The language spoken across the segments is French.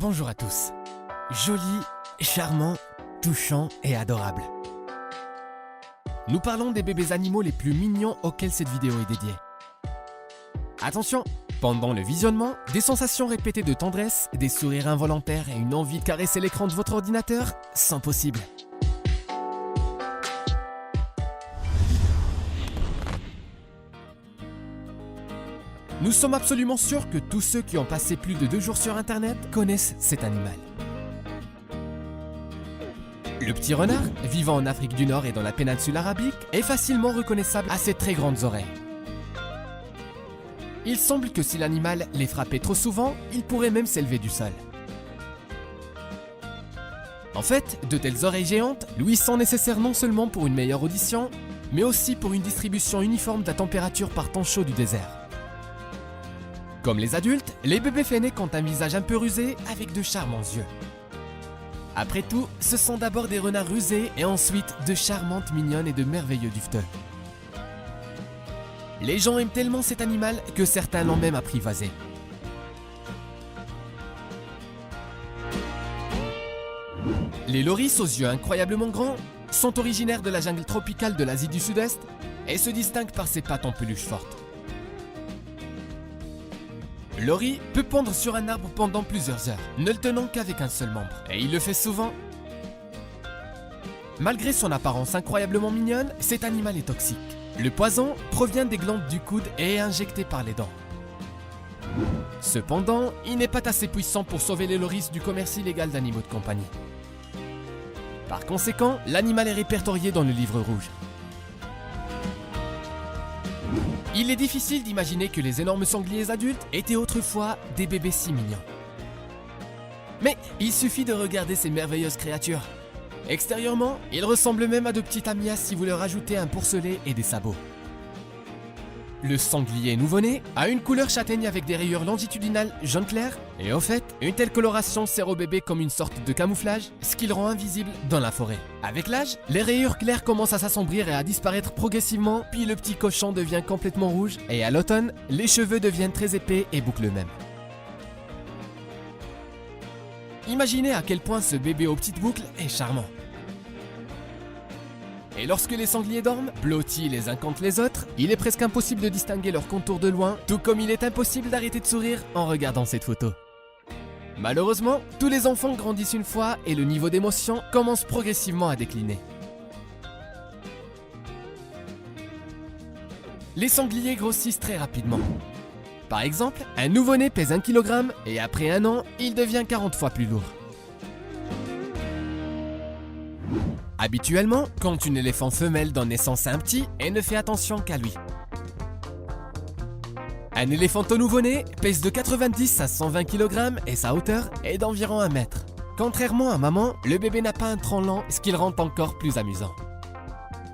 Bonjour à tous. Joli, charmant, touchant et adorable. Nous parlons des bébés animaux les plus mignons auxquels cette vidéo est dédiée. Attention, pendant le visionnement, des sensations répétées de tendresse, des sourires involontaires et une envie de caresser l'écran de votre ordinateur sont possibles. Nous sommes absolument sûrs que tous ceux qui ont passé plus de 2 jours sur internet connaissent cet animal. Le petit renard, vivant en Afrique du Nord et dans la péninsule arabique, est facilement reconnaissable à ses très grandes oreilles. Il semble que si l'animal les frappait trop souvent, il pourrait même s'élever du sol. En fait, de telles oreilles géantes lui sont nécessaires non seulement pour une meilleure audition, mais aussi pour une distribution uniforme de la température par temps chaud du désert. Comme les adultes, les bébés fennecs ont un visage un peu rusé avec de charmants yeux. Après tout, ce sont d'abord des renards rusés et ensuite de charmantes mignonnes et de merveilleux duveteux. Les gens aiment tellement cet animal que certains l'ont même apprivoisé. Les loris aux yeux incroyablement grands sont originaires de la jungle tropicale de l'Asie du Sud-Est et se distinguent par ses pattes en peluche forte. Lori peut pondre sur un arbre pendant plusieurs heures, ne le tenant qu'avec un seul membre. Et il le fait souvent. Malgré son apparence incroyablement mignonne, cet animal est toxique. Le poison provient des glandes du coude et est injecté par les dents. Cependant, il n'est pas assez puissant pour sauver les loris du commerce illégal d'animaux de compagnie. Par conséquent, l'animal est répertorié dans le livre rouge. Il est difficile d'imaginer que les énormes sangliers adultes étaient autrefois des bébés si mignons. Mais il suffit de regarder ces merveilleuses créatures. Extérieurement, ils ressemblent même à de petits tamias si vous leur ajoutez un pourcelet et des sabots. Le sanglier nouveau-né a une couleur châtaigne avec des rayures longitudinales jaune clair, et au fait, une telle coloration sert au bébé comme une sorte de camouflage, ce qui le rend invisible dans la forêt. Avec l'âge, les rayures claires commencent à s'assombrir et à disparaître progressivement, puis le petit cochon devient complètement rouge, et à l'automne, les cheveux deviennent très épais et bouclent même. Imaginez à quel point ce bébé aux petites boucles est charmant. Et lorsque les sangliers dorment, blottis les uns contre les autres, il est presque impossible de distinguer leurs contours de loin, tout comme il est impossible d'arrêter de sourire en regardant cette photo. Malheureusement, tous les enfants grandissent une fois et le niveau d'émotion commence progressivement à décliner. Les sangliers grossissent très rapidement. Par exemple, un nouveau-né pèse 1 kg et après 1 an, il devient 40 fois plus lourd. Habituellement, quand une éléphant femelle donne naissance à un petit, elle ne fait attention qu'à lui. Un éléphanteau nouveau-né pèse de 90 à 120 kg et sa hauteur est d'environ 1 mètre. Contrairement à maman, le bébé n'a pas un tronc lent, ce qui le rend encore plus amusant.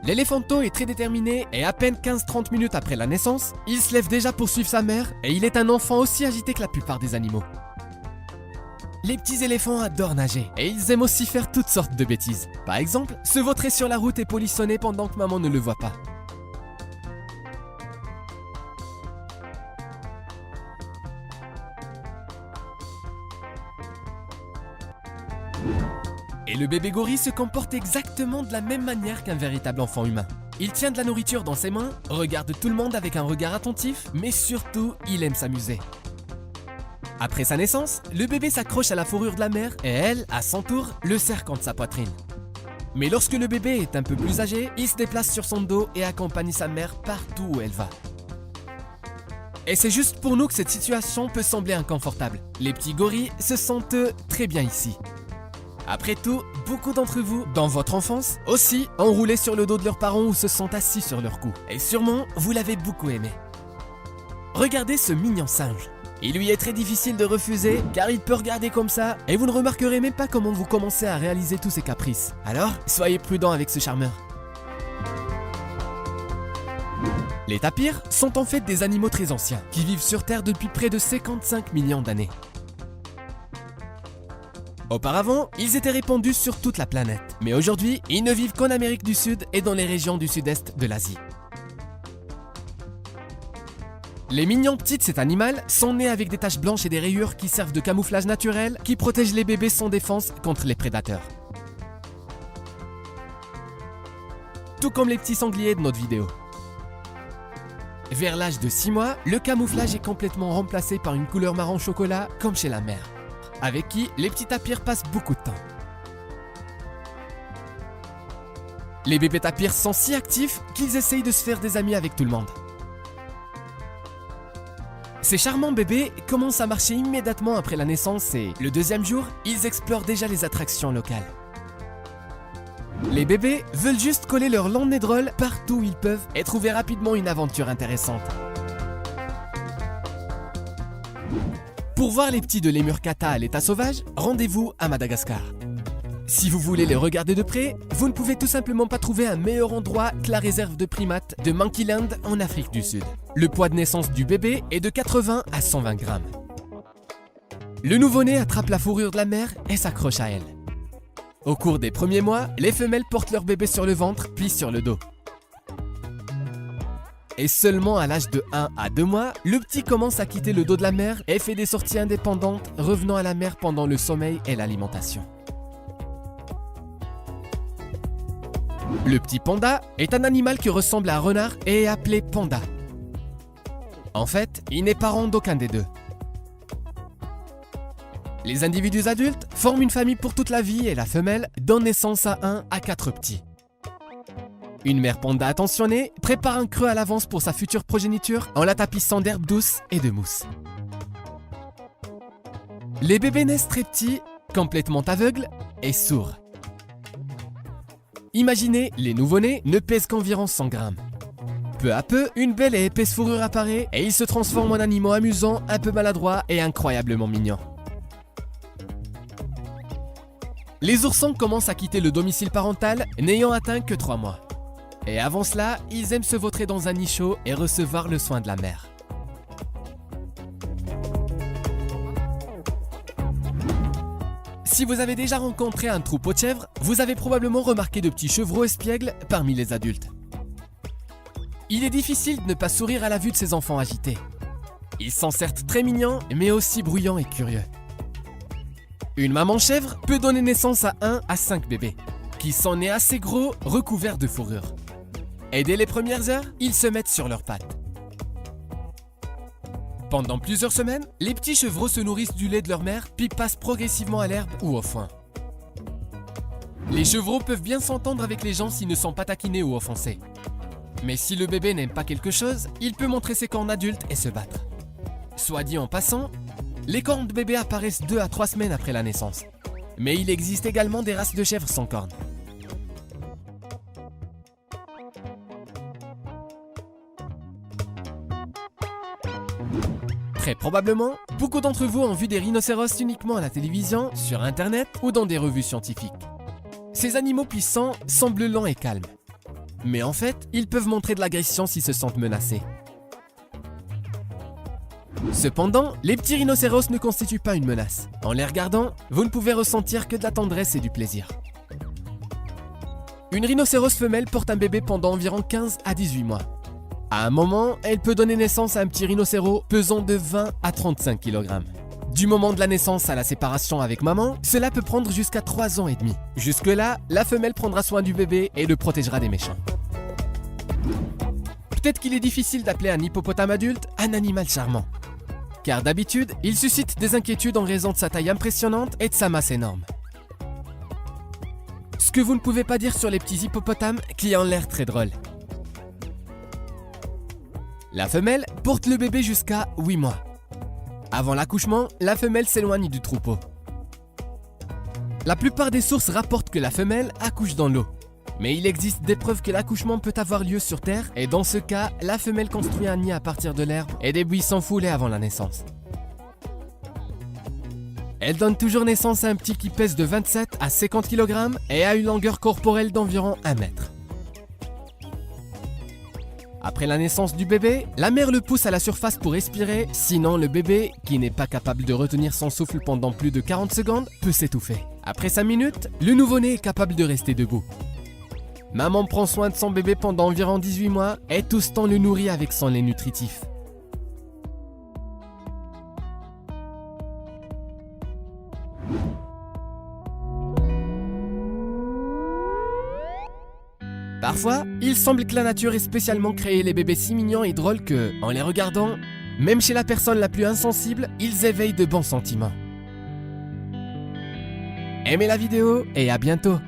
L'éléphanteau est très déterminé et à peine 15-30 minutes après la naissance, il se lève déjà pour suivre sa mère et il est un enfant aussi agité que la plupart des animaux. Les petits éléphants adorent nager et ils aiment aussi faire toutes sortes de bêtises. Par exemple, se vautrer sur la route et polissonner pendant que maman ne le voit pas. Et le bébé gorille se comporte exactement de la même manière qu'un véritable enfant humain. Il tient de la nourriture dans ses mains, regarde tout le monde avec un regard attentif, mais surtout, il aime s'amuser. Après sa naissance, le bébé s'accroche à la fourrure de la mère et elle, à son tour, le serre contre sa poitrine. Mais lorsque le bébé est un peu plus âgé, il se déplace sur son dos et accompagne sa mère partout où elle va. Et c'est juste pour nous que cette situation peut sembler inconfortable. Les petits gorilles se sentent très bien ici. Après tout, beaucoup d'entre vous, dans votre enfance, aussi, ont roulé sur le dos de leurs parents ou se sont assis sur leur cou. Et sûrement, vous l'avez beaucoup aimé. Regardez ce mignon singe. Il lui est très difficile de refuser car il peut regarder comme ça et vous ne remarquerez même pas comment vous commencez à réaliser tous ses caprices. Alors, soyez prudent avec ce charmeur. Les tapirs sont en fait des animaux très anciens qui vivent sur Terre depuis près de 55 millions d'années. Auparavant, ils étaient répandus sur toute la planète, mais aujourd'hui, ils ne vivent qu'en Amérique du Sud et dans les régions du sud-est de l'Asie. Les mignons petits de cet animal sont nés avec des taches blanches et des rayures qui servent de camouflage naturel qui protègent les bébés sans défense contre les prédateurs. Tout comme les petits sangliers de notre vidéo. Vers l'âge de 6 mois, le camouflage est complètement remplacé par une couleur marron chocolat comme chez la mère, avec qui les petits tapirs passent beaucoup de temps. Les bébés tapirs sont si actifs qu'ils essayent de se faire des amis avec tout le monde. Ces charmants bébés commencent à marcher immédiatement après la naissance et, le deuxième jour, ils explorent déjà les attractions locales. Les bébés veulent juste coller leur long nez drôle partout où ils peuvent et trouver rapidement une aventure intéressante. Pour voir les petits de lémur kata à l'état sauvage, rendez-vous à Madagascar. Si vous voulez les regarder de près, vous ne pouvez tout simplement pas trouver un meilleur endroit que la réserve de primates de Monkeyland en Afrique du Sud. Le poids de naissance du bébé est de 80 à 120 grammes. Le nouveau-né attrape la fourrure de la mère et s'accroche à elle. Au cours des premiers mois, les femelles portent leur bébé sur le ventre puis sur le dos. Et seulement à l'âge de 1 à 2 mois, le petit commence à quitter le dos de la mère et fait des sorties indépendantes, revenant à la mère pendant le sommeil et l'alimentation. Le petit panda est un animal qui ressemble à un renard et est appelé panda. En fait, il n'est parent d'aucun des deux. Les individus adultes forment une famille pour toute la vie et la femelle donne naissance à 1 à 4 petits. Une mère panda attentionnée prépare un creux à l'avance pour sa future progéniture en la tapissant d'herbes douces et de mousse. Les bébés naissent très petits, complètement aveugles et sourds. Imaginez, les nouveau-nés ne pèsent qu'environ 100 grammes. Peu à peu, une belle et épaisse fourrure apparaît et ils se transforment en animaux amusants, un peu maladroits et incroyablement mignons. Les oursons commencent à quitter le domicile parental, n'ayant atteint que 3 mois. Et avant cela, ils aiment se vautrer dans un nid chaud et recevoir le soin de la mère. Si vous avez déjà rencontré un troupeau de chèvres, vous avez probablement remarqué de petits chevreaux espiègles parmi les adultes. Il est difficile de ne pas sourire à la vue de ces enfants agités. Ils sont certes très mignons, mais aussi bruyants et curieux. Une maman chèvre peut donner naissance à 1 à 5 bébés, qui sont nés assez gros, recouverts de fourrure. Et dès les premières heures, ils se mettent sur leurs pattes. Pendant plusieurs semaines, les petits chevreaux se nourrissent du lait de leur mère, puis passent progressivement à l'herbe ou au foin. Les chevreaux peuvent bien s'entendre avec les gens s'ils ne sont pas taquinés ou offensés. Mais si le bébé n'aime pas quelque chose, il peut montrer ses cornes adultes et se battre. Soit dit en passant, les cornes de bébé apparaissent 2 à 3 semaines après la naissance. Mais il existe également des races de chèvres sans cornes. Très probablement, beaucoup d'entre vous ont vu des rhinocéros uniquement à la télévision, sur internet ou dans des revues scientifiques. Ces animaux puissants semblent lents et calmes. Mais en fait, ils peuvent montrer de l'agression s'ils se sentent menacés. Cependant, les petits rhinocéros ne constituent pas une menace. En les regardant, vous ne pouvez ressentir que de la tendresse et du plaisir. Une rhinocéros femelle porte un bébé pendant environ 15 à 18 mois. À un moment, elle peut donner naissance à un petit rhinocéros pesant de 20 à 35 kg. Du moment de la naissance à la séparation avec maman, cela peut prendre jusqu'à 3 ans et demi. Jusque-là, la femelle prendra soin du bébé et le protégera des méchants. Peut-être qu'il est difficile d'appeler un hippopotame adulte un animal charmant. Car d'habitude, il suscite des inquiétudes en raison de sa taille impressionnante et de sa masse énorme. Ce que vous ne pouvez pas dire sur les petits hippopotames qui ont l'air très drôles. La femelle porte le bébé jusqu'à 8 mois. Avant l'accouchement, la femelle s'éloigne du troupeau. La plupart des sources rapportent que la femelle accouche dans l'eau. Mais il existe des preuves que l'accouchement peut avoir lieu sur terre et dans ce cas, la femelle construit un nid à partir de l'herbe et des buissons foulés avant la naissance. Elle donne toujours naissance à un petit qui pèse de 27 à 50 kg et a une longueur corporelle d'environ 1 mètre. Après la naissance du bébé, la mère le pousse à la surface pour respirer, sinon le bébé, qui n'est pas capable de retenir son souffle pendant plus de 40 secondes, peut s'étouffer. Après 5 minutes, le nouveau-né est capable de rester debout. Maman prend soin de son bébé pendant environ 18 mois et tout ce temps le nourrit avec son lait nutritif. Parfois, il semble que la nature ait spécialement créé les bébés si mignons et drôles que, en les regardant, même chez la personne la plus insensible, ils éveillent de bons sentiments. Aimez la vidéo et à bientôt!